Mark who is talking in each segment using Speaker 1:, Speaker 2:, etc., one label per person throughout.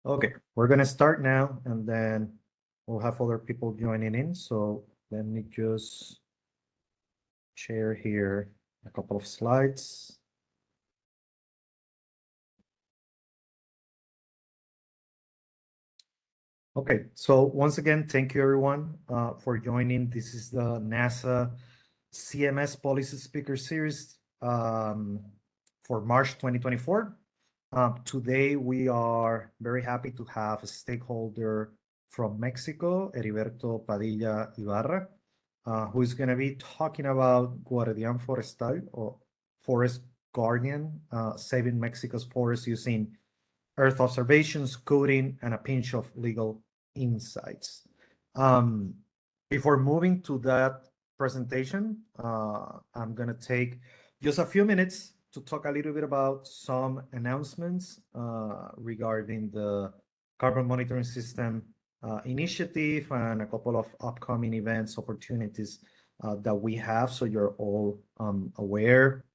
Speaker 1: Okay, we're gonna start now and then we'll have other people joining in. So let me just share here a couple of slides. Okay, so once again, thank you everyone for joining. This is the NASA CMS Policy Speaker Series for March 2024. Today, we are very happy to have a stakeholder from Mexico, Heriberto Padilla Ibarra, who is going to be talking about Guardián Forestal, or Forest Guardian, saving Mexico's forests using Earth observations, coding, and a pinch of legal insights. Um, Before moving to that presentation, I'm going to take just a few minutes to talk a little bit about some announcements regarding the carbon monitoring system initiative and a couple of upcoming events, opportunities that we have, so you're all aware.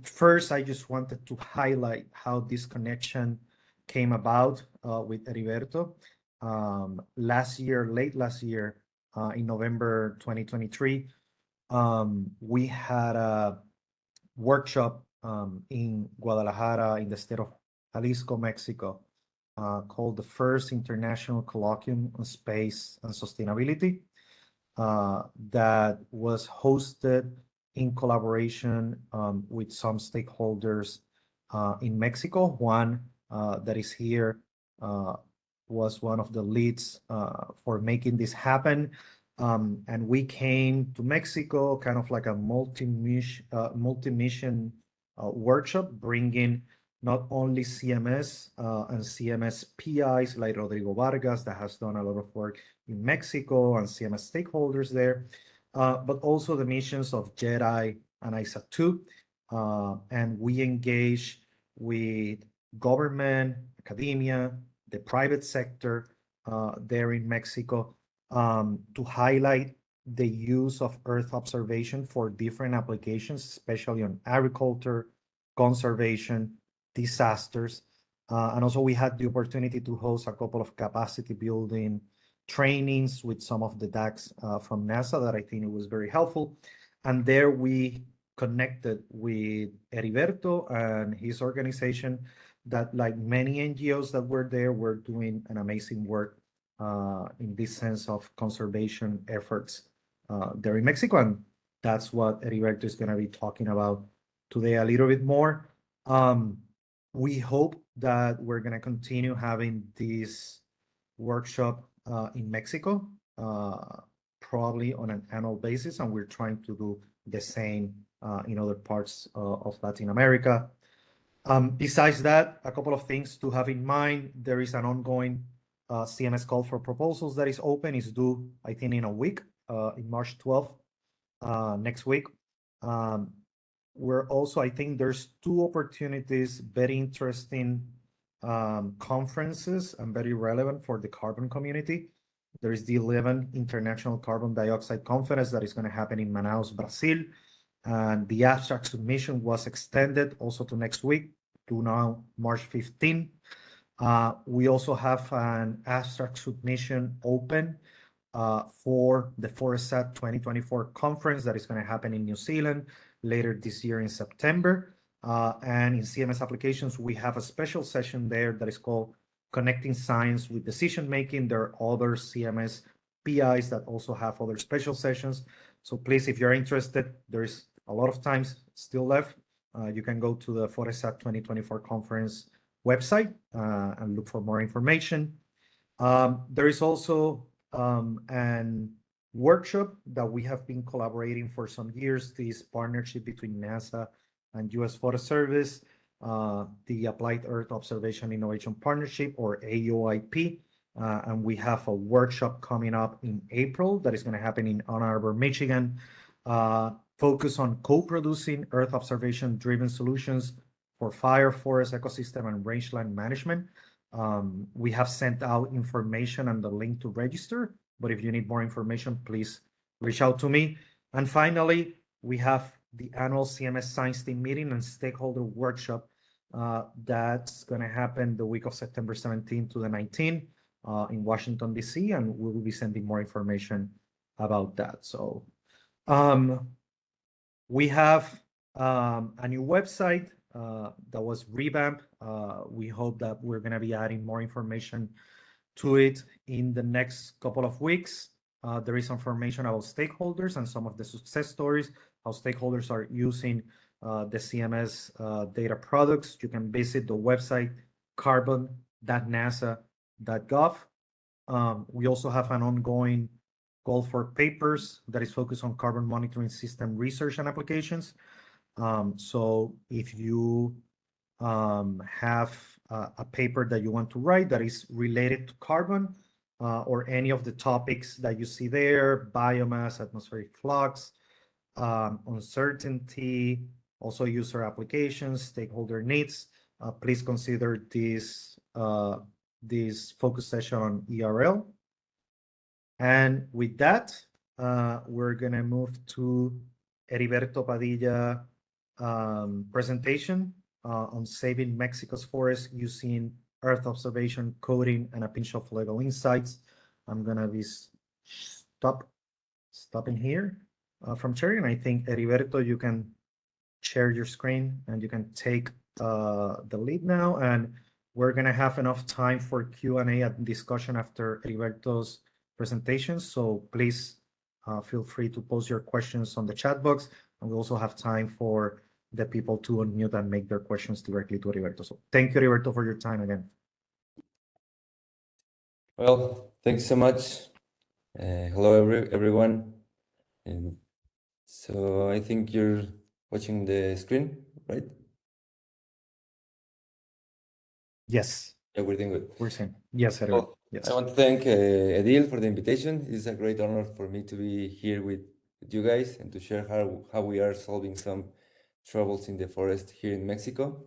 Speaker 1: First, I just wanted to highlight how this connection came about with Heriberto. Late last year, in November 2023, we had a workshop in Guadalajara, in the state of Jalisco, Mexico, called the First International Colloquium on Space and Sustainability, that was hosted in collaboration with some stakeholders in Mexico. One that is here was one of the leads for making this happen. And we came to Mexico kind of like a multi-mission workshop, bringing not only CMS and CMS PIs like Rodrigo Vargas, that has done a lot of work in Mexico, and CMS stakeholders there, but also the missions of JEDI and ISA2. And we engage with government, academia, the private sector there in Mexico to highlight the use of Earth observation for different applications, especially on agriculture, conservation, disasters. And also we had the opportunity to host a couple of capacity building trainings with some of the DACs from NASA that I think it was very helpful. And there we connected with Heriberto and his organization that, like many NGOs that were there, were doing an amazing work in this sense of conservation efforts there in Mexico. And that's what Heriberto is going to be talking about today a little bit more. We hope that we're going to continue having this workshop in Mexico, probably on an annual basis, and we're trying to do the same in other parts of Latin America. Besides that, a couple of things to have in mind. There is an ongoing CMS call for proposals that is open. It's due, I think, in a week, in March 12th, next week. We're also, I think there's two opportunities, very interesting conferences and very relevant for the carbon community. There is the 11th International Carbon Dioxide Conference that is going to happen in Manaus, Brazil. And the abstract submission was extended also to next week, to now March 15. We also have an abstract submission open for the ForestSat 2024 conference that is going to happen in New Zealand later this year in September. And in CMS applications, we have a special session there that is called Connecting Science with Decision Making. There are other CMS PIs that also have other special sessions. So please, if you're interested, there's a lot of times still left. You can go to the ForestSat 2024 conference website and look for more information. There is also an workshop that we have been collaborating for some years, this partnership between NASA and U.S. Forest Service, the Applied Earth Observation Innovation Partnership, or AOIP. And we have a workshop coming up in April that is going to happen in Ann Arbor, Michigan, focus on co-producing Earth observation-driven solutions for fire, forest, ecosystem, and rangeland management. We have sent out information and the link to register, but if you need more information, please reach out to me. And finally, we have the annual CMS Science Team meeting and stakeholder workshop That's going to happen the week of September 17th to the 19th in Washington, D.C., and we will be sending more information about that. So um, we have a new website that was revamped. We hope that we're going to be adding more information to it in the next couple of weeks. There is information about stakeholders and some of the success stories, how stakeholders are using the CMS data products. You can visit the website carbon.nasa.gov. We also have an ongoing call for papers that is focused on carbon monitoring system research and applications. So if you have a paper that you want to write that is related to carbon or any of the topics that you see there, biomass, atmospheric flux, uncertainty, also user applications, stakeholder needs, please consider this focus session on ERL. And with that, we're going to move to Heriberto Padilla presentation on saving Mexico's forests using Earth observation, coding, and a pinch of legal insights. I'm going to be stopping here from sharing. I think, Heriberto, you can share your screen and you can take the lead now. And we're going to have enough time for Q&A and discussion after Heriberto's presentation. So please feel free to post your questions on the chat box. And we also have time for the people to unmute and make their questions directly to Heriberto. So thank you, Heriberto, for your time again.
Speaker 2: Well, thanks so much. Hello, everyone. And so I think you're watching the screen, right?
Speaker 1: Yes.
Speaker 2: Yeah, we're doing good.
Speaker 1: We're seeing. Yes, Heriberto.
Speaker 2: Well,
Speaker 1: yes.
Speaker 2: I want to thank Edil for the invitation. It's a great honor for me to be here with you guys and to share how we are solving some troubles in the forest here in Mexico.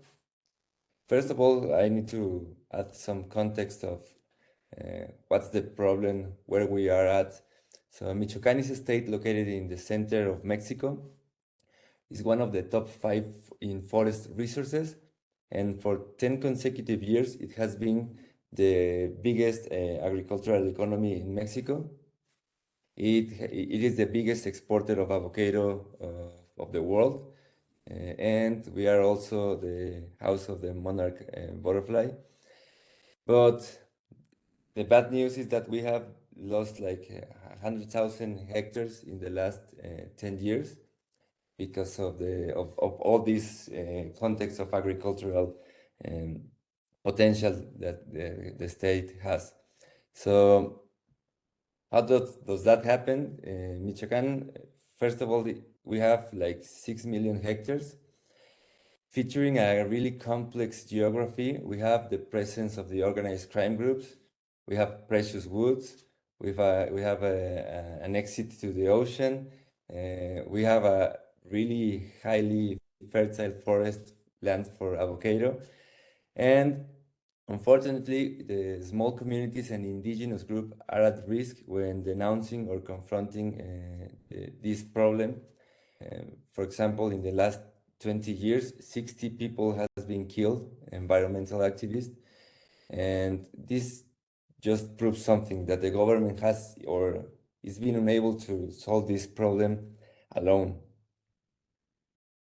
Speaker 2: First of all, I need to add some context of what's the problem, where we are at. So Michoacán is a state located in the center of Mexico. It's one of the top 5 in forest resources, and for 10 consecutive years, it has been the biggest agricultural economy in Mexico. It is the biggest exporter of avocado of the world, and we are also the house of the monarch butterfly. But the bad news is that we have lost like 100,000 hectares in the last 10 years because of all this context of agricultural potential that the state has. So how does that happen? Michoacán, first of all, we have like 6 million hectares, featuring a really complex geography. We have the presence of the organized crime groups, we have precious woods, we have an exit to the ocean, we have a really highly fertile forest land for avocado, and unfortunately, the small communities and indigenous groups are at risk when denouncing or confronting this problem. For example, in the last 20 years, 60 people has been killed, environmental activists, and this just proves something, that the government has or is being unable to solve this problem alone.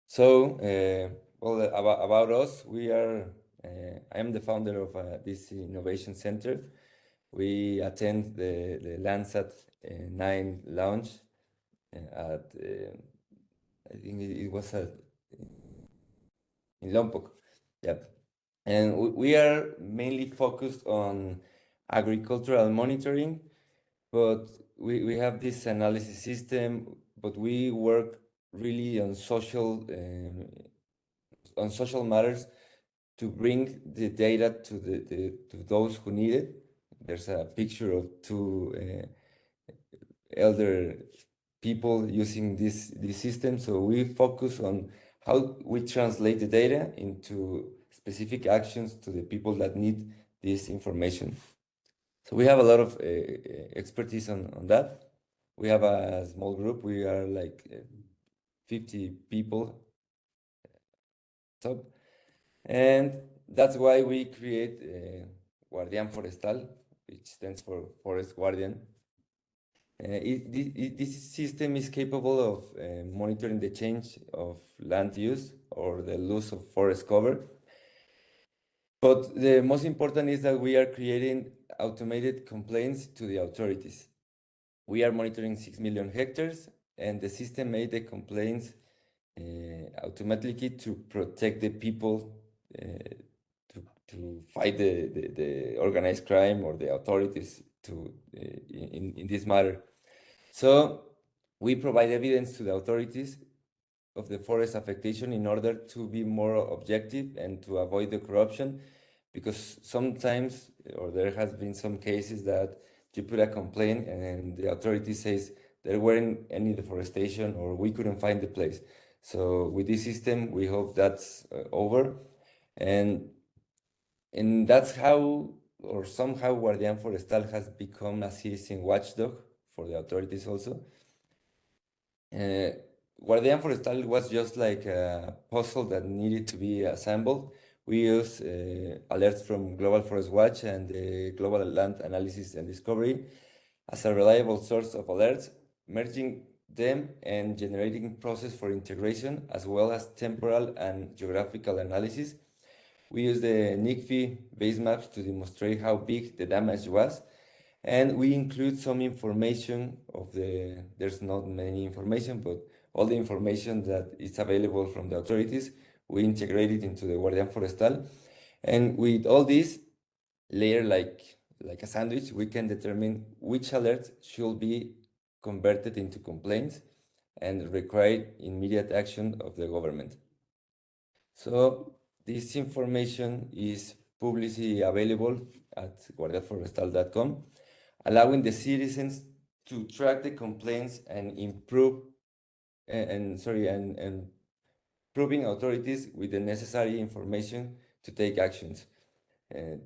Speaker 2: So, well, about us, I am the founder of this innovation center. We attend the Landsat 9 launch at, I think it was in Lompoc. Yeah. And we are mainly focused on agricultural monitoring, but we have this analysis system, but we work really on social matters to bring the data to those who need it. There's a picture of two elder people using this system. So we focus on how we translate the data into specific actions to the people that need this information. So we have a lot of expertise on that. We have a small group. We are like 50 people top. And that's why we create Guardián Forestal, which stands for Forest Guardian. This system is capable of monitoring the change of land use or the loss of forest cover. But the most important is that we are creating automated complaints to the authorities. We are monitoring 6 million hectares, and the system made the complaints automatically to protect the people, to fight the organized crime or the authorities in this matter. So we provide evidence to the authorities of the forest affectation in order to be more objective and to avoid the corruption, because sometimes, or there has been some cases that you put a complaint and the authority says there weren't any deforestation or we couldn't find the place. So with this system, we hope that's over, and that's how, or somehow, Guardián Forestal has become a citizen watchdog for the authorities also. Guardián Forestal was just like a puzzle that needed to be assembled. We use alerts from Global Forest Watch and the Global Land Analysis and Discovery as a reliable source of alerts, merging them and generating process for integration, as well as temporal and geographical analysis. We use the NICFI base maps to demonstrate how big the damage was, and we include some information of there's not many information, but all the information that is available from the authorities, we integrate it into the Guardián Forestal. And with all this layer, like a sandwich, we can determine which alerts should be converted into complaints and require immediate action of the government. So this information is publicly available at guardiaforestal.com, allowing the citizens to track the complaints and improve and proving authorities with the necessary information to take actions. Here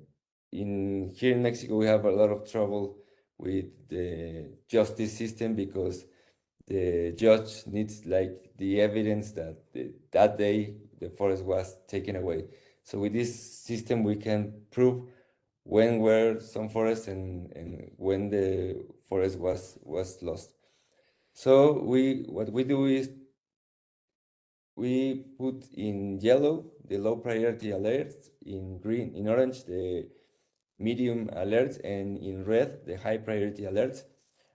Speaker 2: in Mexico, we have a lot of trouble with the justice system because the judge needs like the evidence that that day the forest was taken away. So with this system, we can prove when were some forests and when the forest was lost. So what we do is we put in yellow the low priority alerts, in orange the medium alerts, and in red the high priority alerts.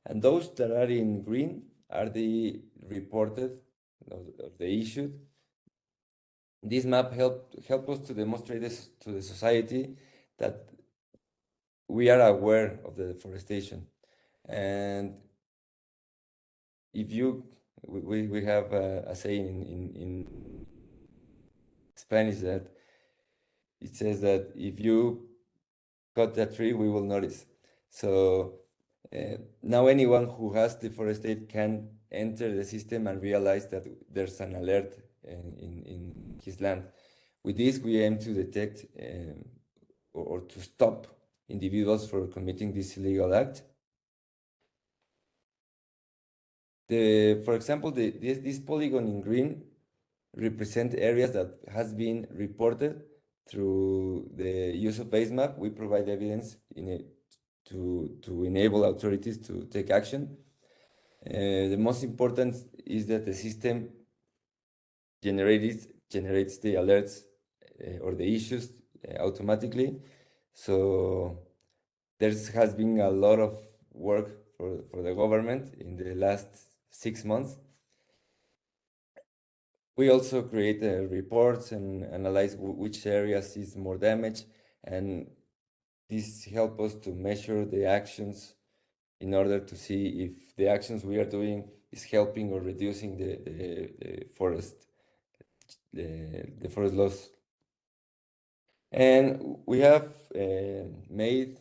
Speaker 2: And those that are in green are the reported or the issued. This map help us to demonstrate this to the society that we are aware of the deforestation. And if you, we have a saying in Spanish that it says that if you cut a tree, we will notice. So now anyone who has deforested can enter the system and realize that there's an alert in his land. With this, we aim to detect or to stop individuals from committing this illegal act. For example, this polygon in green represent areas that has been reported through the use of base map. We provide evidence in it to enable authorities to take action. The most important is that the system generates the alerts or the issues automatically. So there has been a lot of work for the government in the last 6 months. We also create reports and analyze which areas is more damage, and this helps us to measure the actions in order to see if the actions we are doing is helping or reducing the forest loss. And we have made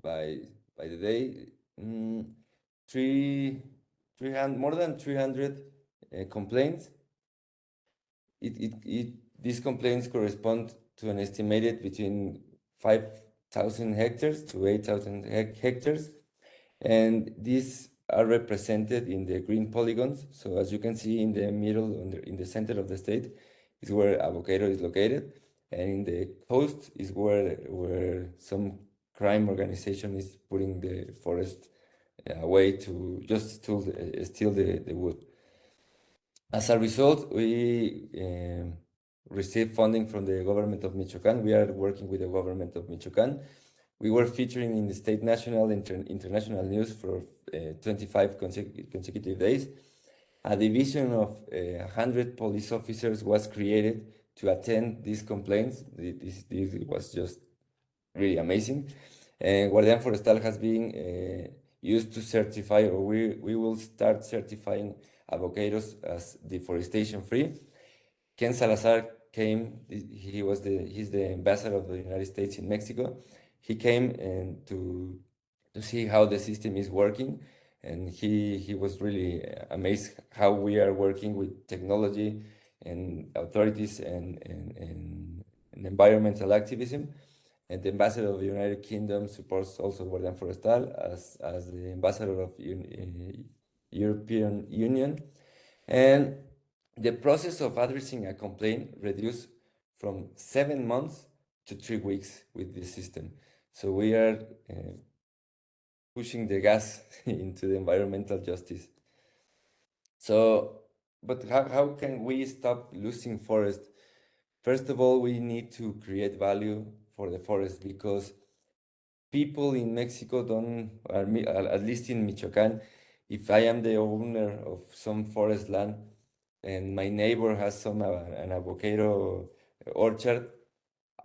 Speaker 2: by the day more than 300 complaints. These complaints correspond to an estimated between 5,000 hectares to 8,000 hectares, and these are represented in the green polygons. So as you can see in the middle, in the center of the state, is where Avocado is located. and in the coast is where some crime organization is putting the forest away to just steal the wood. As a result, we received funding from the government of Michoacán. We are working with the government of Michoacán. We were featuring in the state, national, international news for 25 consecutive days. A division of 100 police officers was created to attend these complaints. This was just really amazing. And Guardian Forestal has been used to certify, or we will start certifying avocados as deforestation free. Ken Salazar came, he's the ambassador of the United States in Mexico. He came and to see how the system is working, and he was really amazed how we are working with technology and authorities and environmental activism. And the ambassador of the United Kingdom supports also Guardian Forestal as the ambassador of European Union. And the process of addressing a complaint reduced from 7 months to 3 weeks with this system. So we are pushing the gas into the environmental justice. So, but how can we stop losing forest? First of all, we need to create value for the forest, because people in Mexico don't, at least in Michoacán, if I am the owner of some forest land and my neighbor has an avocado orchard,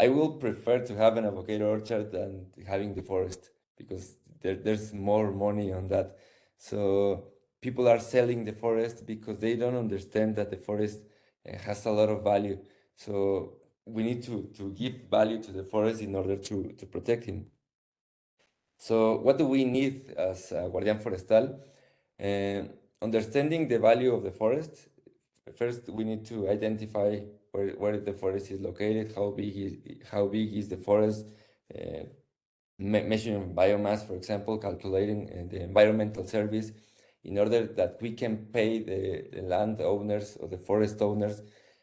Speaker 2: I will prefer to have an avocado orchard than having the forest, because there's more money on that. So people are selling the forest because they don't understand that the forest has a lot of value. So we need to give value to the forest in order to protect him. So what do we need as Guardian Forestal? Understanding the value of the forest. First, we need to identify where the forest is located, how big is the forest, measuring biomass, for example, calculating the environmental service, in order that we can pay the landowners or the forest owners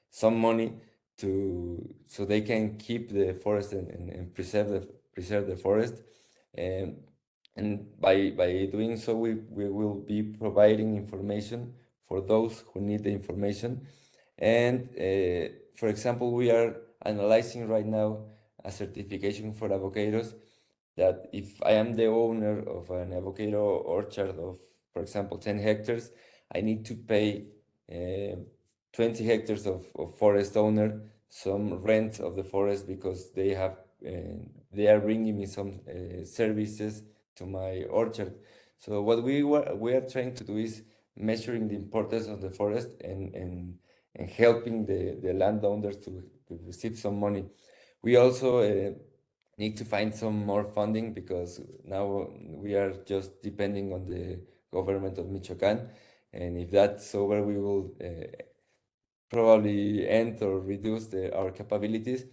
Speaker 2: some money so they can keep the forest and preserve the forest. And by doing so, we will be providing information for those who need the information. And for example, we are analyzing right now a certification for avocados, that if I am the owner of an avocado orchard of, for example, 10 hectares, I need to pay 20 hectares of forest owner some rent of the forest, because they are bringing me some services to my orchard. So what we are trying to do is measuring the importance of the forest and helping the landowners to receive some money. We also need to find some more funding, because now we are just depending on the government of Michoacán, and if that's over, we will probably end or reduce our capabilities.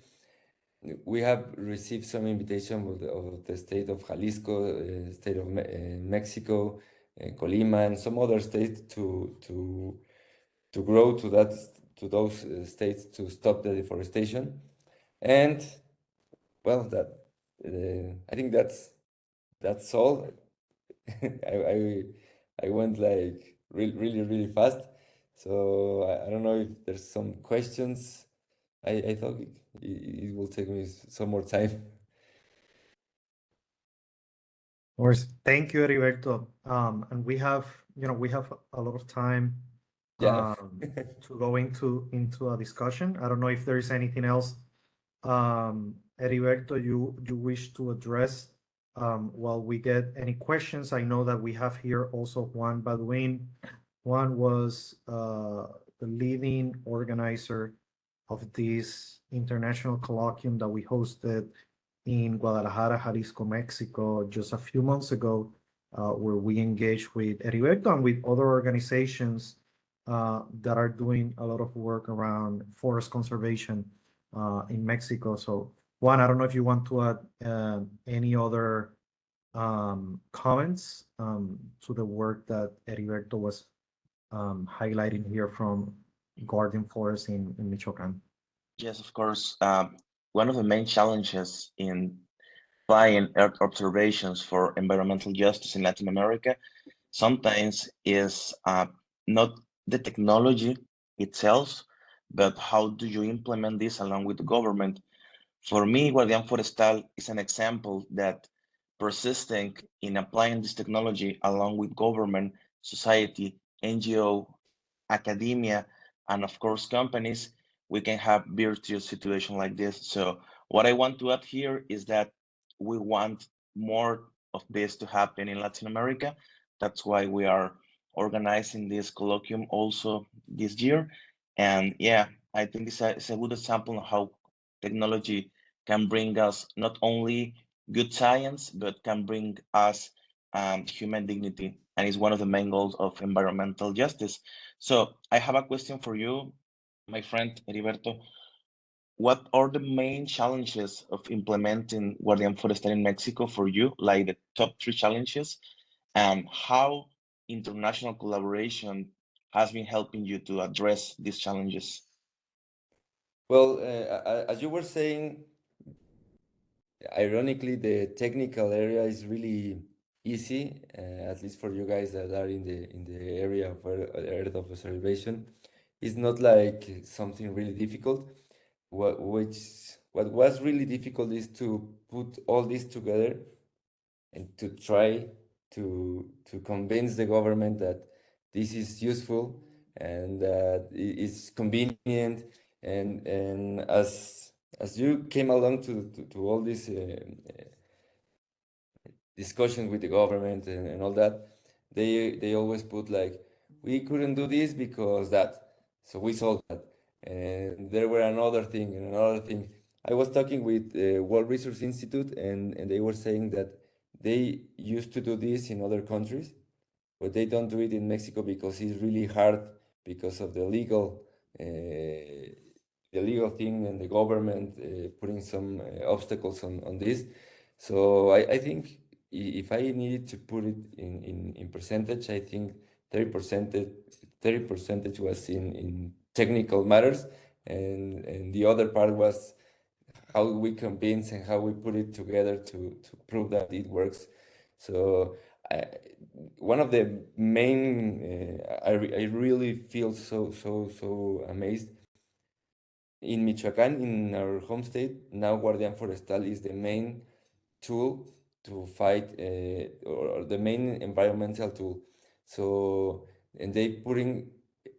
Speaker 2: We have received some invitation of the state of Jalisco, state of Mexico, Colima, and some other states to grow to those states to stop the deforestation. And well, I think that's all. I went like really fast, so I don't know if there's some questions. I thought it will take me some more time.
Speaker 1: Of course. Thank you, Heriberto. And we have a lot of time
Speaker 2: Yeah.
Speaker 1: to go into a discussion. I don't know if there is anything else, Heriberto, you wish to address while we get any questions. I know that we have here also Juan Baduin. Juan was the leading organizer of this international colloquium that we hosted in Guadalajara, Jalisco, Mexico, just a few months ago, where we engaged with Heriberto and with other organizations that are doing a lot of work around forest conservation in Mexico. So, Juan, I don't know if you want to add any other comments to the work that Heriberto was highlighting here from Guardian Forest in Michoacán.
Speaker 3: Yes, of course. one of the main challenges in applying Earth observations for environmental justice in Latin America sometimes is not the technology itself, but how do you implement this along with the government? For me, Guardian Forestal is an example that persisting in applying this technology along with government, society, NGO, academia, and of course companies, we can have virtuous situation like this. So what I want to add here is that we want more of this to happen in Latin America. That's why we are organizing this colloquium also this year. And yeah, I think it's a good example of how technology can bring us not only good science, but can bring us human dignity. And is one of the main goals of environmental justice. So I have a question for you, my friend Heriberto. What are the main challenges of implementing Guardian Forestal in Mexico for you, like the top three challenges, and how international collaboration has been helping you to address these challenges?
Speaker 2: Well, as you were saying, ironically, the technical area is really easy, at least for you guys that are in the area of Earth observation. It's not like something really difficult. What was really difficult is to put all this together and to try to convince the government that this is useful and that it's convenient and as you came along to all this discussion with the government and all that, they always put like, we couldn't do this because that, so we solved that, and there were another thing and another thing. I was talking with World Resource Institute, and they were saying that they used to do this in other countries, but they don't do it in Mexico because it's really hard because of the legal thing and the government putting some obstacles on this. So I think if I needed to put it in percentage, I think 30%, 30% was in technical matters, and the other part was how we convince and how we put it together to prove that it works. So I, one of the main, I really feel so amazed. In Michoacán, in our home state, now Guardian Forestal is the main tool to fight, or the main environmental tool. So, and they putting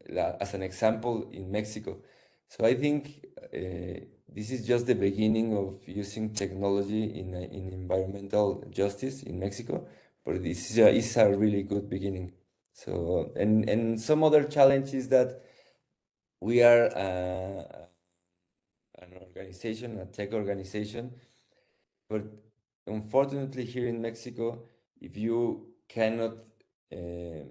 Speaker 2: as an example in Mexico. So I think this is just the beginning of using technology in environmental justice in Mexico, but this is a really good beginning. So, and some other challenge is that we are an organization, a tech organization, but unfortunately, here in Mexico, if you cannot uh,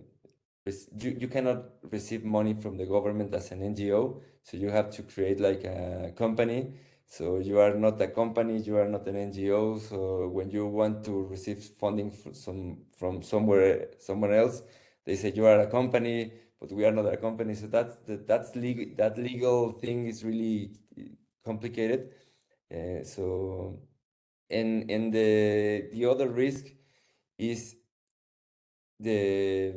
Speaker 2: you cannot receive money from the government as an NGO, so you have to create like a company. So you are not a company, you are not an NGO. So when you want to receive funding from somewhere else, they say you are a company, but we are not a company. So that's legal. That legal thing is really complicated. So and the other risk is the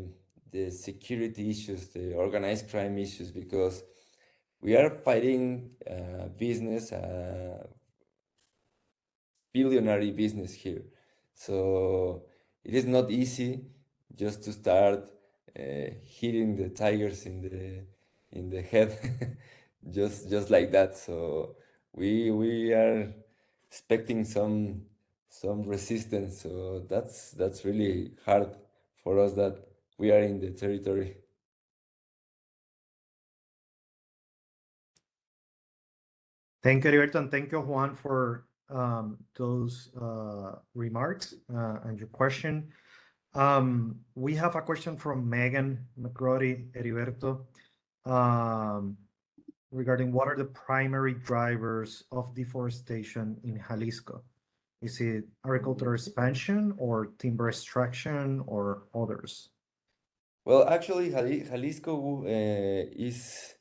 Speaker 2: the security issues, the organized crime issues, because we are fighting business, billionary business here. So it is not easy just to start hitting the tigers in the head, just like that. So we are expecting some resistance. So that's really hard for us that we are in the territory.
Speaker 1: Thank you, Heriberto, and thank you, Juan, for those remarks and your question. We have a question from Megan McGrody, Heriberto, um, regarding what are the primary drivers of deforestation in Jalisco? Is it agricultural expansion or timber extraction or others?
Speaker 2: Well, actually, Jalisco is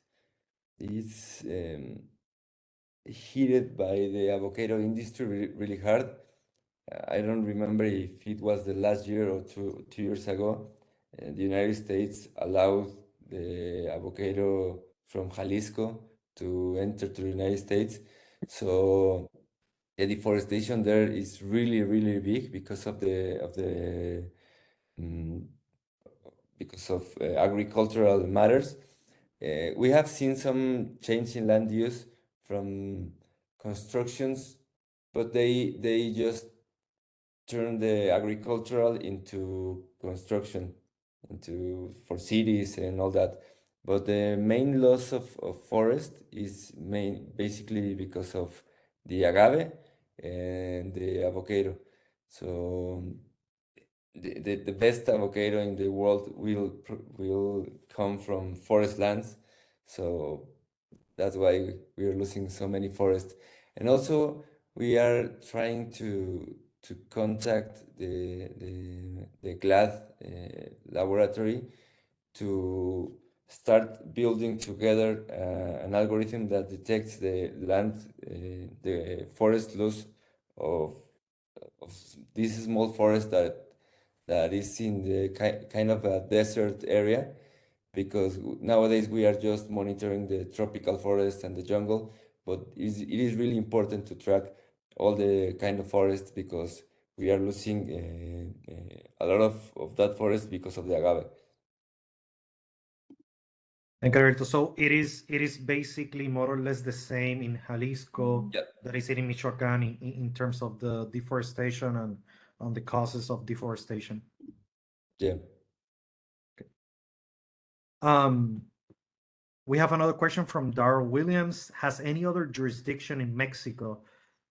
Speaker 2: hit by the avocado industry really hard. I don't remember if it was the last year or 2 years ago. The United States allowed the avocado from Jalisco to enter to the United States. So the deforestation there is really, really big because of mm, agricultural matters. We have seen some change in land use from constructions, but they just turn the agricultural into construction, into for cities and all that. But the main loss of forest is basically because of the agave and the avocado. So the best avocado in the world will come from forest lands. So that's why we are losing so many forests. And also we are trying to contact the GLAD laboratory to start building together an algorithm that detects the land, the forest loss of, of this small forest that is in the kind of a desert area, because nowadays we are just monitoring the tropical forest and the jungle, but it is really important to track all the kind of forest, because we are losing a lot of that forest because of the agave.
Speaker 1: Thank you, Alberto. So it is basically more or less the same in Jalisco
Speaker 2: Yeah,
Speaker 1: that is in Michoacan in terms of the deforestation and on the causes of deforestation.
Speaker 2: yeah.
Speaker 1: Um, we have another question from Darrell Williams. Has any other jurisdiction in Mexico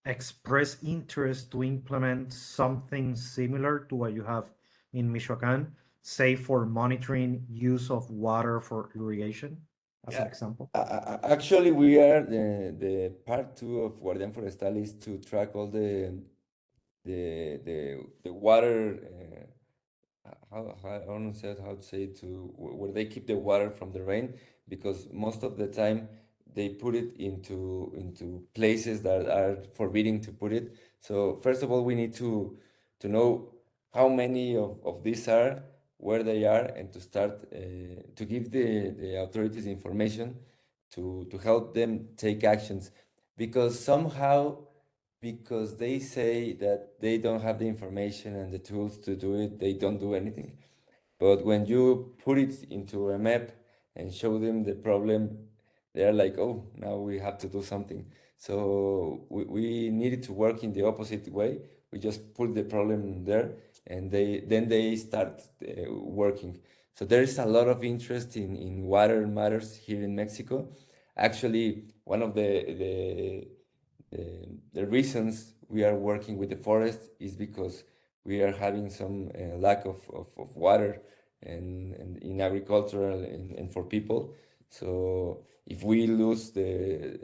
Speaker 1: expressed interest to implement something similar to what you have in Michoacan, say for monitoring use of water for irrigation, as an
Speaker 2: Yeah.
Speaker 1: example?
Speaker 2: Actually, we are the part two of Guardian Forestal is to track all the water. I don't know how to say it, to where they keep the water from the rain, because most of the time they put it into places that are forbidding to put it. So first of all, we need to know how many of these are, where they are, and to start to give the authorities information to help them take actions, because somehow, because they say that they don't have the information and the tools to do it, they don't do anything. But when you put it into a map and show them the problem, they're like, oh, now we have to do something. So we needed to work in the opposite way. We just put the problem there, and they start working. So there is a lot of interest in water matters here in Mexico. Actually, one of the reasons we are working with the forest is because we are having some lack of water and in agricultural and for people. So if we lose the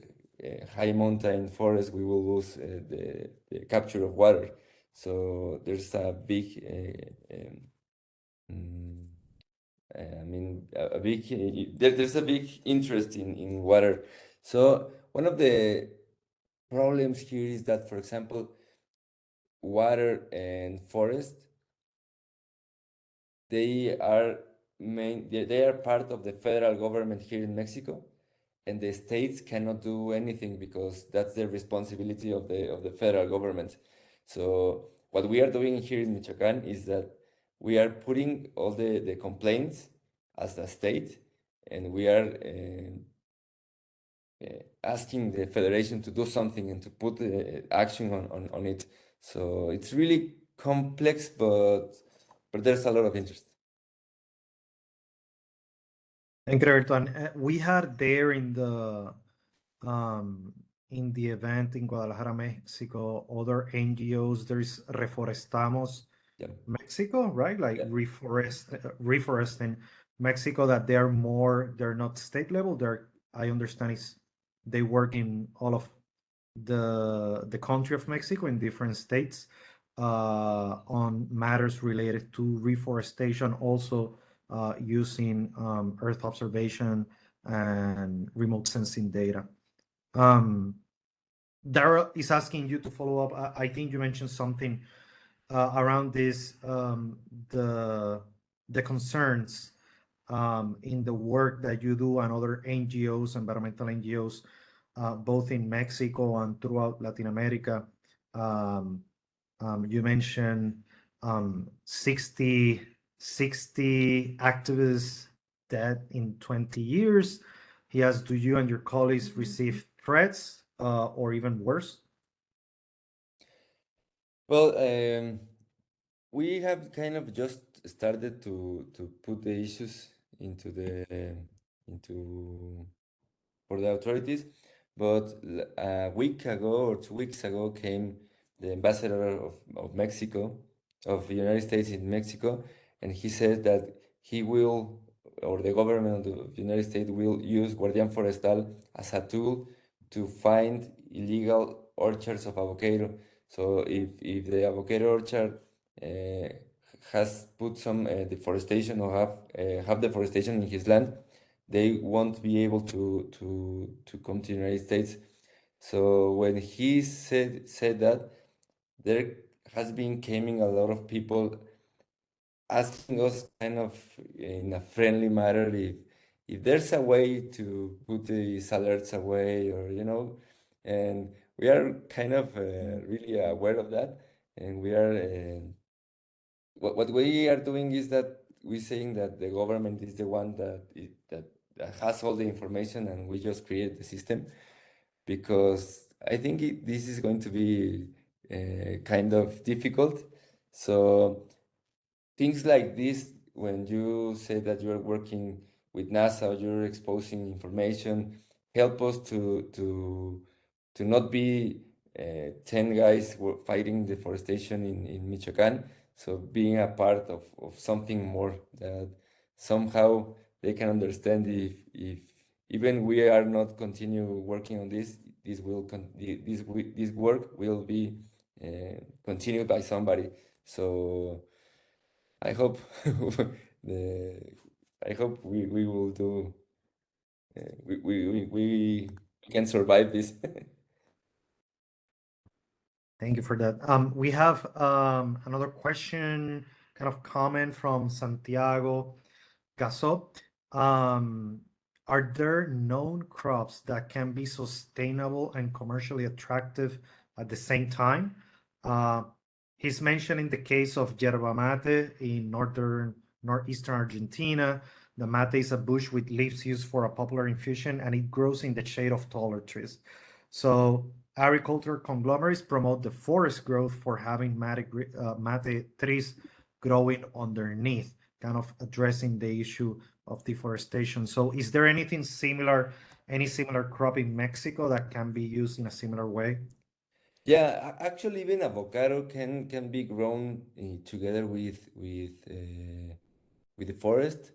Speaker 2: high mountain forest, we will lose the capture of water. So there's a big, mm, I mean, a big, there's a big interest in water. So one of the problems here is that, for example, water and forest, they are they are part of the federal government here in Mexico, and the states cannot do anything because that's the responsibility of the federal government. So what we are doing here in Michoacan is that we are putting all the complaints as a state, and we are asking the federation to do something and to put action on it. So it's really complex, but there's a lot of interest.
Speaker 1: Thank you, Roberto. And we had there um, in the event in Guadalajara, Mexico, other NGOs. There's Reforestamos
Speaker 2: Yeah,
Speaker 1: Mexico, right? Like
Speaker 2: yeah,
Speaker 1: reforesting Mexico. That they're not state level. I understand they work in all of the country of Mexico in different states on matters related to reforestation, also using Earth observation and remote sensing data. Um, Daryl is asking you to follow up. I think you mentioned something around this, the concerns in the work that you do and other NGOs, environmental NGOs, both in Mexico and throughout Latin America. Um, you mentioned 60 activists dead in 20 years. He asked, do you and your colleagues receive threats or even worse?
Speaker 2: Well, we have kind of just started to put the issues into the into for the authorities, but a week ago or 2 weeks ago came the ambassador of Mexico, of the United States in Mexico, and he said that he will, or the government of the United States will use Guardian Forestal as a tool to find illegal orchards of avocado. So if the avocado orchard has put some deforestation or have deforestation in his land, they won't be able to come to the United States. So when he said that, there has been coming a lot of people asking us kind of in a friendly manner if there's a way to put these alerts away, or and we are kind of really aware of that, and we are what we are doing is that we're saying that the government is the one that has all the information, and we just create the system, because I think this is going to be kind of difficult. So things like this, when you say that you're working with NASA, or you're exposing information, help us to not be 10 guys fighting deforestation in Michoacan. So being a part of something more that somehow they can understand, if even we are not continue working on this, this work will be continued by somebody. So I hope the I hope we will do we can survive this.
Speaker 1: Thank you for that. We have another question, kind of comment from Santiago Gaso. Um, are there known crops that can be sustainable and commercially attractive at the same time? Uh, he's mentioning the case of yerba mate in northeastern Argentina. The mate is a bush with leaves used for a popular infusion, and it grows in the shade of taller trees. So agricultural conglomerates promote the forest growth for having mate trees growing underneath, kind of addressing the issue of deforestation. So is there anything similar, any similar crop in Mexico that can be used in a similar way?
Speaker 2: Yeah, actually, even avocado can be grown together with the forest.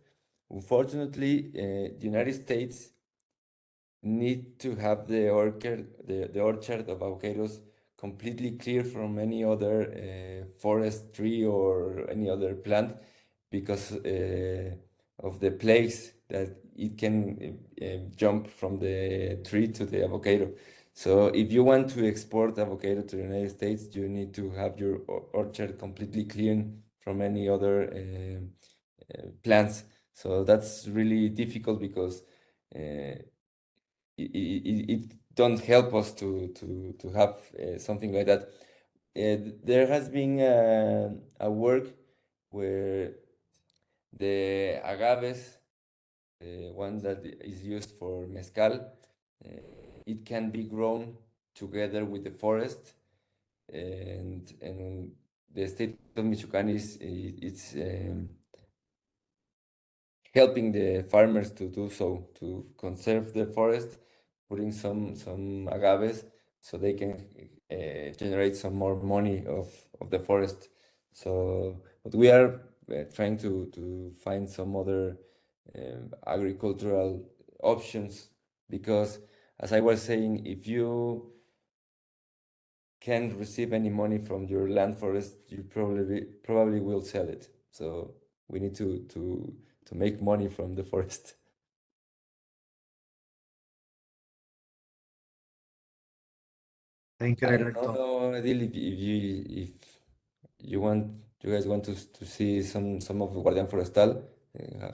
Speaker 2: Unfortunately, the United States need to have the orchard of avocados completely clear from any other forest tree or any other plant, because of the place that it can jump from the tree to the avocado. So if you want to export avocado to the United States, you need to have your orchard completely clean from any other plants. So that's really difficult, because it don't help us to have something like that. There has been a work where the agaves, the one that is used for mezcal, it can be grown together with the forest, and the state of Michoacán it's helping the farmers to do so, to conserve the forest, putting some agaves so they can generate some more money of the forest. So, but we are trying to find some other agricultural options, because, as I was saying, if you can't receive any money from your land forest, you probably will sell it. So we need to make money from the forest.
Speaker 1: Thank you,
Speaker 2: I don't
Speaker 1: Director.
Speaker 2: know, Adil, if you guys want to see some of the Guardian Forestal,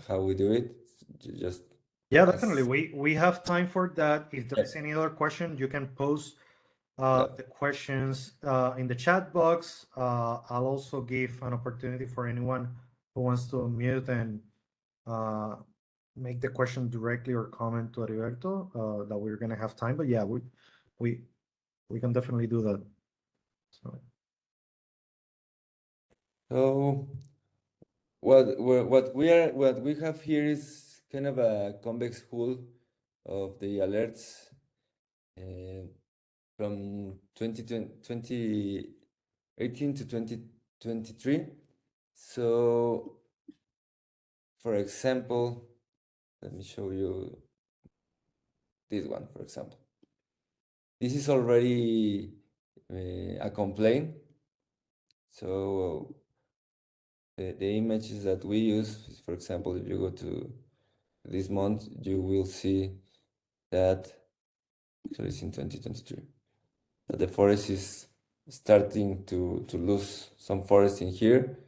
Speaker 2: how we do it. Just
Speaker 1: Yeah,
Speaker 2: as-
Speaker 1: definitely. We have time for that. If there
Speaker 2: Yeah.
Speaker 1: is any other question, you can post
Speaker 2: Yeah.
Speaker 1: the questions in the chat box. I'll also give an opportunity for anyone who wants to unmute and uh, make the question directly or comment to Heriberto that we're gonna have time. But yeah, we we can definitely do that. So
Speaker 2: So what we have here is kind of a convex pool of the alerts from 2018 to 2023. So, for example, let me show you this one, for example. This is already a complaint. So the images that we use, for example, if you go to this month, you will see that, actually it's in 2023, that the forest is starting to lose some forest in here.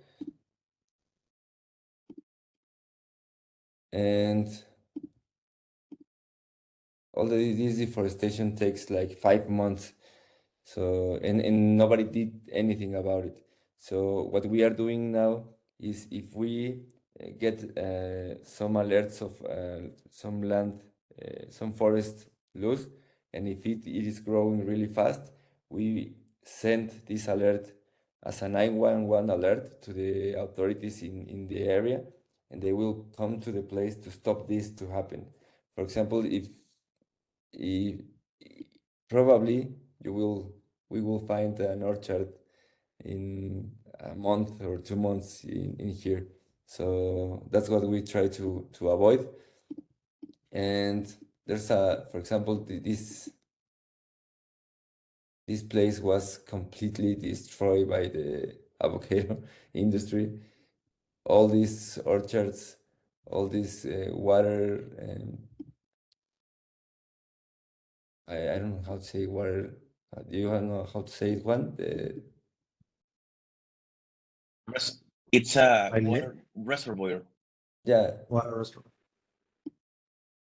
Speaker 2: And all this deforestation takes like 5 months. So, and nobody did anything about it. So what we are doing now is if we get some alerts of some land, some forest loose, and if it is growing really fast, we send this alert as a 911 alert to the authorities in the area, and they will come to the place to stop this to happen. For example, if probably we will find an orchard in a month or 2 months in here. So that's what we try to avoid. And there's for example, this place was completely destroyed by the avocado industry. All these orchards, all this water, and I don't know how to say water. Do you know how to say it, Juan?
Speaker 3: It's a
Speaker 1: I
Speaker 3: water reservoir.
Speaker 2: Yeah,
Speaker 1: water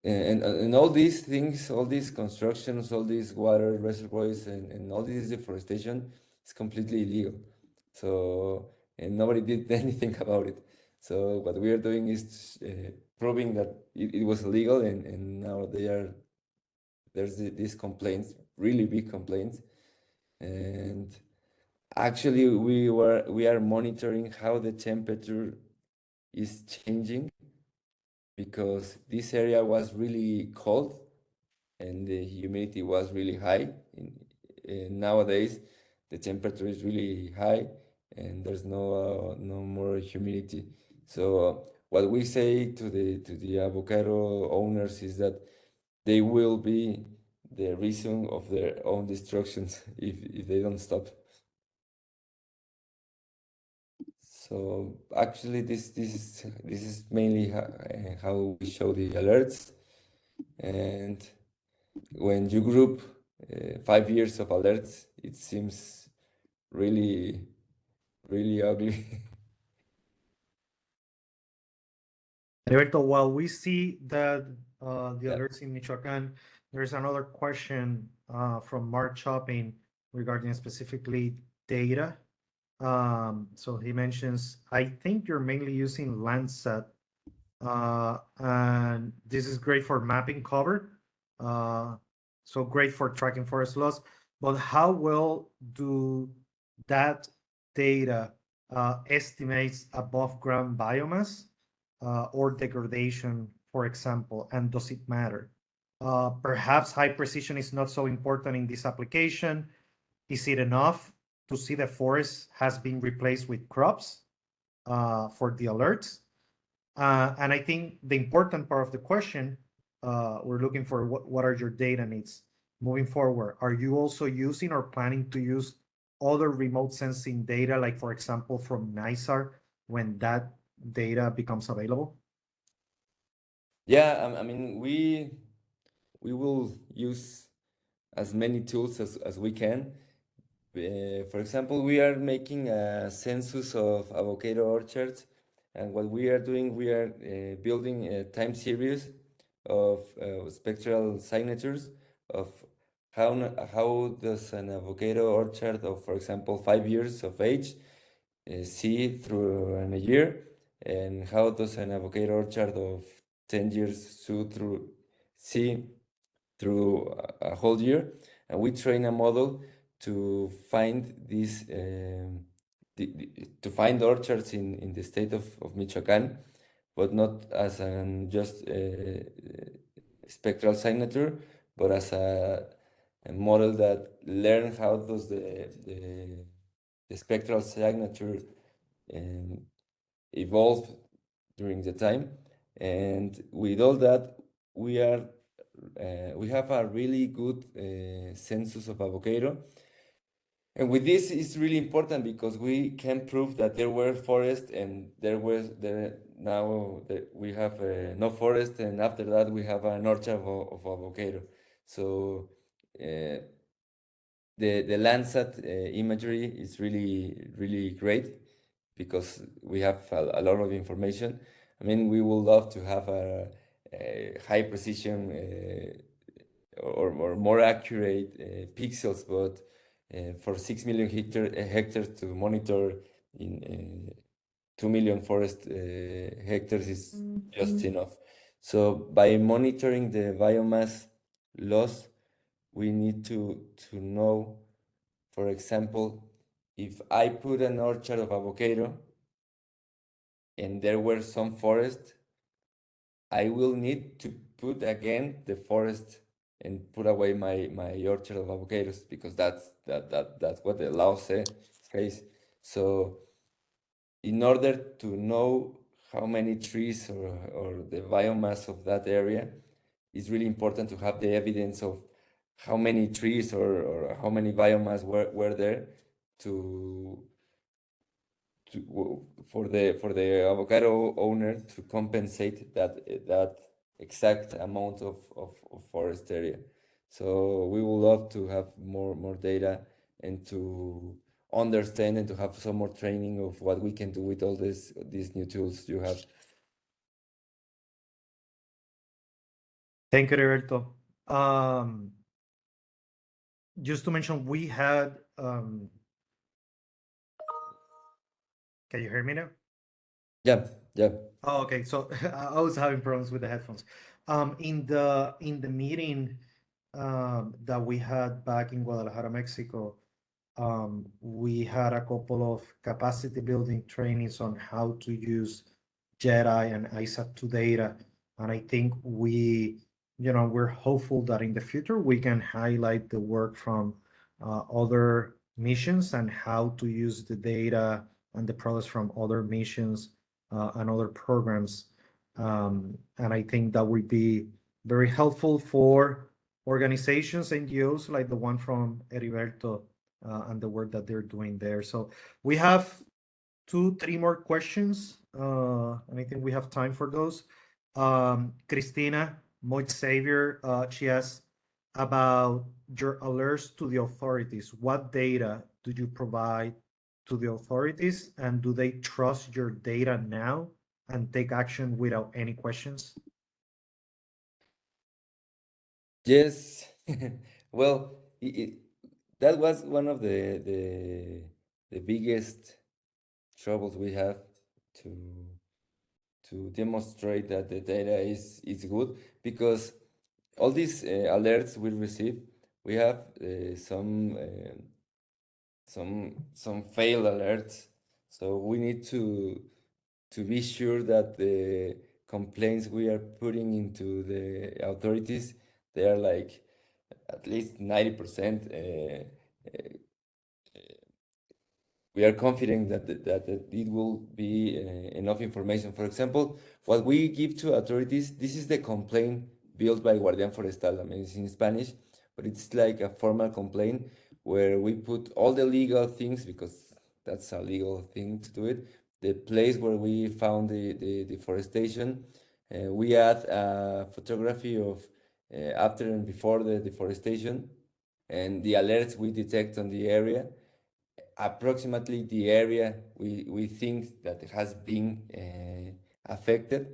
Speaker 2: and all these things, all these constructions, all these water reservoirs, and all this deforestation is completely illegal. So, and nobody did anything about it. So what we are doing is proving that it was illegal, and now there's these complaints, really big complaints, and actually we are monitoring how the temperature is changing, because this area was really cold and the humidity was really high. Nowadays, the temperature is really high and there's no more humidity. So what we say to the avocado owners is that they will be the reason of their own destructions if they don't stop. So actually, this is mainly how we show the alerts. And when you group 5 years of alerts, it seems really, really ugly.
Speaker 1: Alberto, while we see that the
Speaker 2: Yeah.
Speaker 1: alerts in Michoacan, there's another question from Mark Chopping regarding specifically data. So he mentions, I think you're mainly using Landsat, and this is great for mapping cover. So great for tracking forest loss. But how well do that data estimates above ground biomass or degradation, for example, and does it matter? Perhaps high precision is not so important in this application. Is it enough to see the forest has been replaced with crops for the alerts? And I think the important part of the question, we're looking for what are your data needs moving forward? Are you also using or planning to use other remote sensing data, like for example, from NISAR when that data becomes available?
Speaker 2: Yeah, I mean, we will use as many tools as we can. For example, we are making a census of avocado orchards, and what we are doing, we are building a time series of spectral signatures of how does an avocado orchard of, for example, 5 years of age see through in a year, and how does an avocado orchard of 10 years see through a whole year. And we train a model to find these to find orchards in the state of Michoacán, but not as an just spectral signature, but as a model that learn how does the spectral signature um, evolve during the time. And with all that, we are we have a really good census of avocado. And with this, it's really important because we can prove that there were forests and we have no forest, and after that we have an orchard of avocado. So the Landsat imagery is really great because we have a lot of information. I mean, we would love to have a high precision or more accurate pixels, but for 6 million hectares to monitor in 2 million forest hectares is just enough. So by monitoring the biomass loss, we need to know, for example, if I put an orchard of avocado and there were some forest, I will need to put again the forest and put away my orchard of avocados, because that's what the law says. So in order to know how many trees or the biomass of that area, it's really important to have the evidence of how many trees or how many biomass were there to for the avocado owner to compensate that exact amount of forest area. So we would love to have more data and to understand and to have some more training of what we can do with all these new tools you have.
Speaker 1: Thank you, Roberto. Just to mention, we had. Can you hear me now?
Speaker 2: Yeah, yeah.
Speaker 1: Oh, okay. So I was having problems with the headphones. In the meeting that we had back in Guadalajara, Mexico, we had a couple of capacity building trainings on how to use JEDI and ISAT2 data, and I think we're hopeful that in the future we can highlight the work from other missions and how to use the data and the products from other missions and other programs. And I think that would be very helpful for organizations, NGOs like the one from Heriberto and the work that they're doing there. So we have 3 more questions, and I think we have time for those. Christina Moit Xavier, she asks about your alerts to the authorities. What data do you provide to the authorities, and do they trust your data now and take action without any questions?
Speaker 2: Yes. Well, that was one of the biggest troubles we have to demonstrate that the data is good, because all these alerts we receive, we have some fail alerts. So we need to be sure that the complaints we are putting into the authorities, they are like at least 90%. We are confident that it will be enough information. For example, what we give to authorities, this is the complaint built by Guardián Forestal. I mean, it's in Spanish, but it's like a formal complaint where we put all the legal things, because that's a legal thing to do it. The place where we found the deforestation, we add a photography of after and before the deforestation, and the alerts we detect on the area, approximately the area we think that has been affected.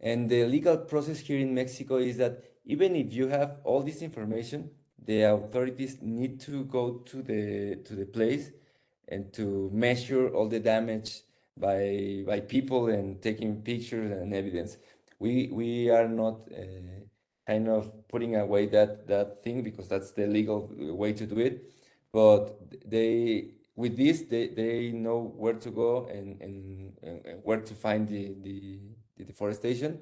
Speaker 2: And the legal process here in Mexico is that even if you have all this information, the authorities need to go to the place and to measure all the damage by people and taking pictures and evidence. We are not kind of putting away that thing because that's the legal way to do it. But they with this they know where to go and where to find the deforestation.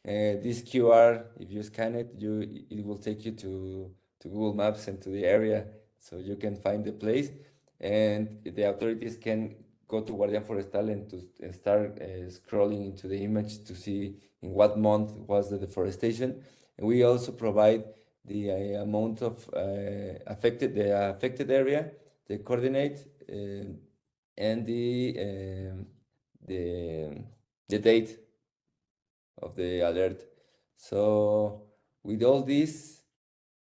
Speaker 2: This QR, if you scan it, it will take you to Google Maps and to the area, so you can find the place, and the authorities can go to Guardian Forestal and to start scrolling into the image to see in what month was the deforestation. And we also provide the amount of affected area, the coordinate, and the the date of the alert. So with all this,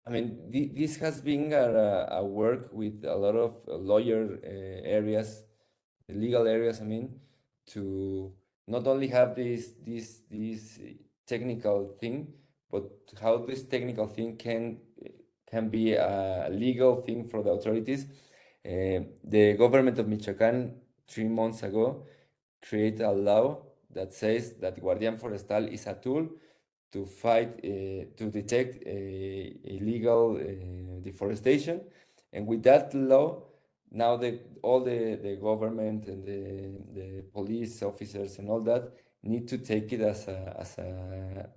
Speaker 2: I mean, this has been a work with a lot of lawyer areas, legal areas, I mean, to not only have this technical thing, but how this technical thing can be a legal thing for the authorities. The government of Michoacán 3 months ago create a law that says that Guardian Forestal is a tool to fight, to detect illegal deforestation. And with that law, now all the government and the police officers and all that need to take it as a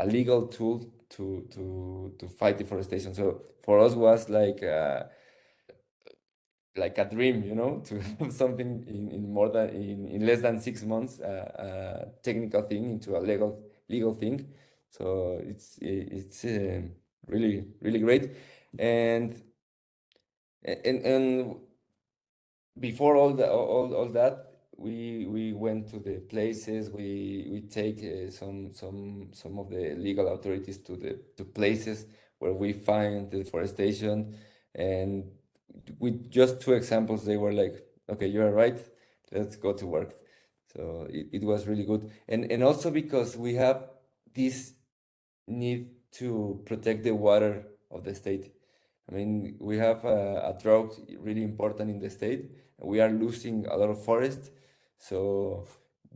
Speaker 2: legal tool to fight deforestation. So for us was like a dream, to have something in more than in less than 6 months, a technical thing into a legal thing. So it's really really great, and and before all that, we went to the places. We take some of the legal authorities to places where we find the deforestation, and with just 2 examples, they were like, "Okay, you are right. Let's go to work." So it was really good, and also because we have this need to protect the water of the state. I mean, we have a drought really important in the state, and we are losing a lot of forest. So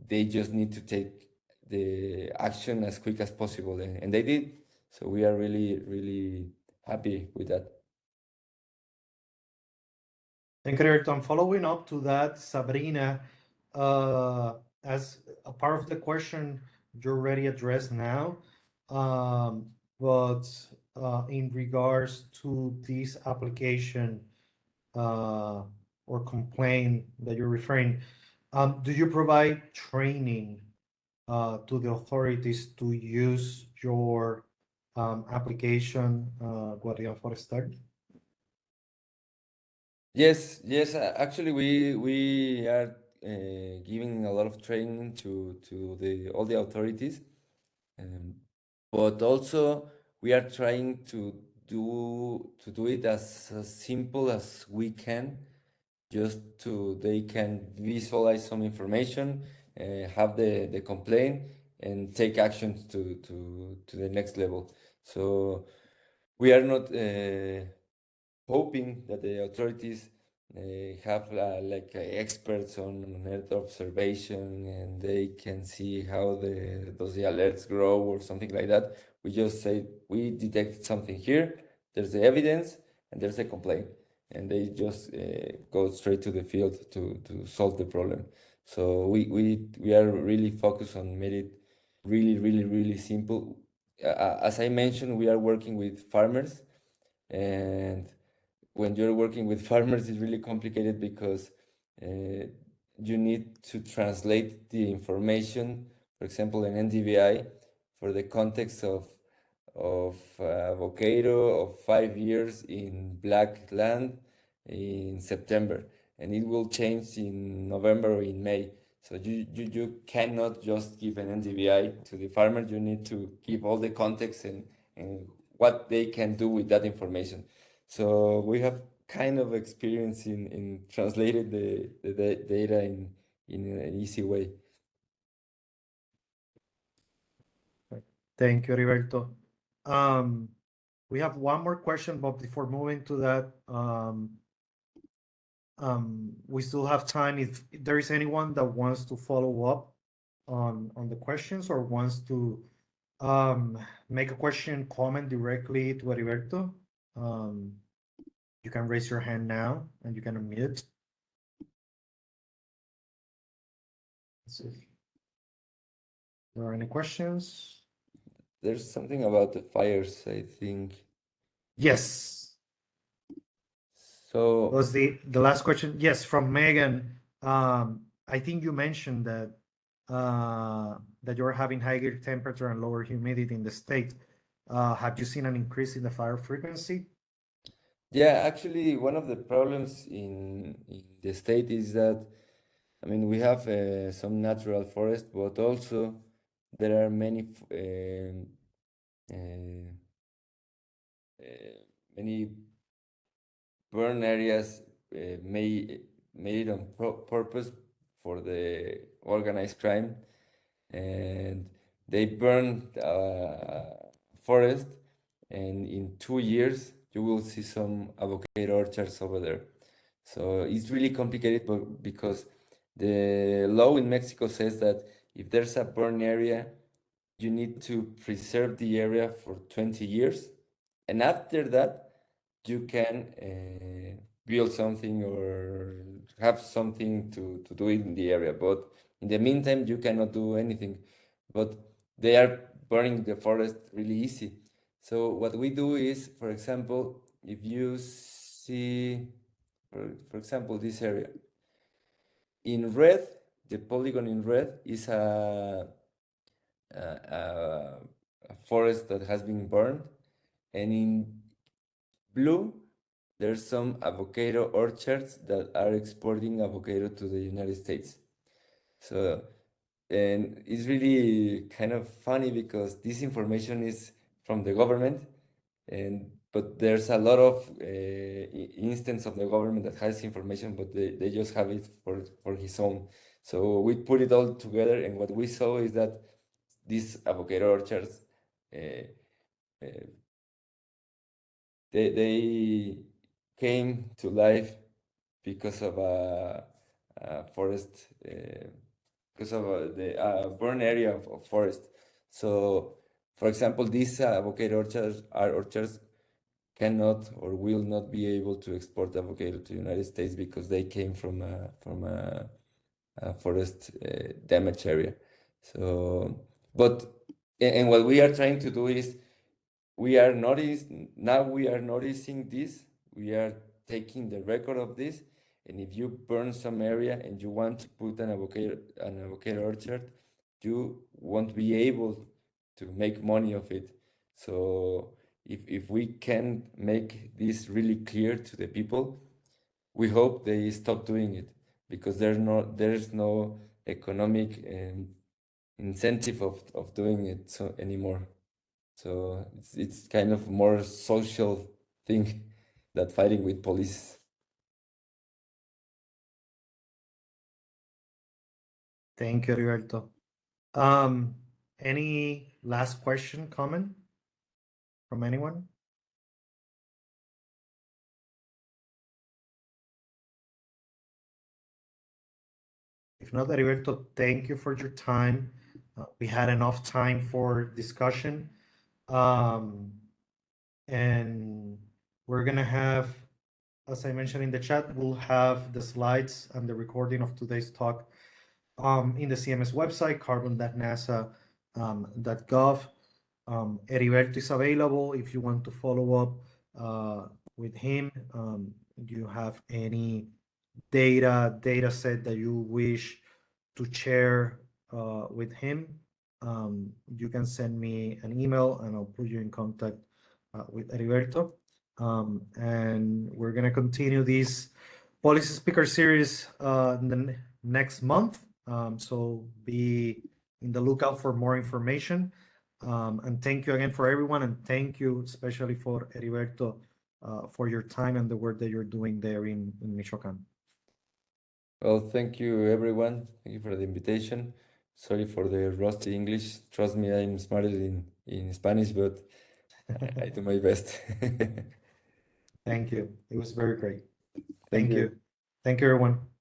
Speaker 2: they just need to take the action as quick as possible, and they did. So we are really, really happy with that.
Speaker 1: Thank you, Ayrton. Following up to that, Sabrina, as a part of the question you already addressed now, but in regards to this application or complaint that you're referring, do you provide training to the authorities to use your application, Guardian Forestal?
Speaker 2: Yes, yes. Actually, we are giving a lot of training to the all the authorities, um, but also we are trying to do it as simple as we can, just to they can visualize some information, have the complaint, and take actions to the next level. So we are not hoping that the authorities have experts on Earth observation, and they can see how the alerts grow or something like that. We just say we detect something here, there's the evidence, and there's a complaint, and they just go straight to the field to solve the problem. So we are really focused on made it really really really simple. As I mentioned, we are working with farmers, and when you're working with farmers, it's really complicated because uh, you need to translate the information, for example, in NDVI, for the context of avocado of 5 years in black land in September, and it will change in November or in May. So you cannot just give an NDVI to the farmer. You need to give all the context and what they can do with that information. So we have kind of experience in translating the data in an easy way.
Speaker 1: Thank you, Heriberto. We have one more question, but before moving to that, we still have time. If there is anyone that wants to follow up on the questions or wants to make a question, comment directly to Heriberto, you can raise your hand now and you can unmute. Let's see if there are any questions.
Speaker 2: There's something about the fires, I think.
Speaker 1: Yes.
Speaker 2: So
Speaker 1: Was the last question? Yes, from Megan. I think you mentioned that that you're having higher temperature and lower humidity in the state. Have you seen an increase in the fire frequency?
Speaker 2: yeah, actually, one of the problems in the state is that, I mean, we have some natural forest, but also there are uh, many burn areas made it on purpose for the organized crime, and they burned forest, and in 2 years you will see some avocado orchards over there. So it's really complicated, but because the law in Mexico says that if there's a burn area, you need to preserve the area for 20 years, and after that you can build something or have something to do in the area. But in the meantime, you cannot do anything. But they are burning the forest really easy. So what we do is, for example, if you see, for example, this area, in red, the polygon in red is a forest that has been burned, and in blue, there's some avocado orchards that are exporting avocado to the United States. So, and it's really kind of funny because this information is from the government, but there's a lot of instance of the government that has information, but they just have it for his own. So we put it all together, and what we saw is that these avocado orchards, uh, uh, they came to life because of a forest, because of the burn area of forest. So, for example, these avocado orchards cannot or will not be able to export avocado to the United States because they came from a forest damage area. So, but and what we are trying to do is we are noticing this. We are taking the record of this, and if you burn some area and you want to put an avocado orchard, you won't be able to make money of it. So if we can make this really clear to the people, we hope they stop doing it, because there's no economic incentive of doing it so anymore. So it's kind of more social thing that fighting with police.
Speaker 1: Thank you, Heriberto. Any last question, comment from anyone? If not, Heriberto, thank you for your time. We had enough time for discussion. And we're gonna have, as I mentioned in the chat, we'll have the slides and the recording of today's talk in the CMS website, carbon.nasa.gov. Heriberto is available if you want to follow up with him. You have any data set that you wish to share with him, you can send me an email and I'll put you in contact with Heriberto. And we're going to continue this policy speaker series in the next month. So be in the lookout for more information. And thank you again for everyone. And thank you especially for Heriberto for your time and the work that you're doing there in Michoacán.
Speaker 2: Well, thank you, everyone. Thank you for the invitation. Sorry for the rusty English. Trust me, I'm smarter in Spanish, but I do my best.
Speaker 1: Thank you. It was very great.
Speaker 2: Thank
Speaker 1: Thank
Speaker 2: you.
Speaker 1: you. Thank you, everyone.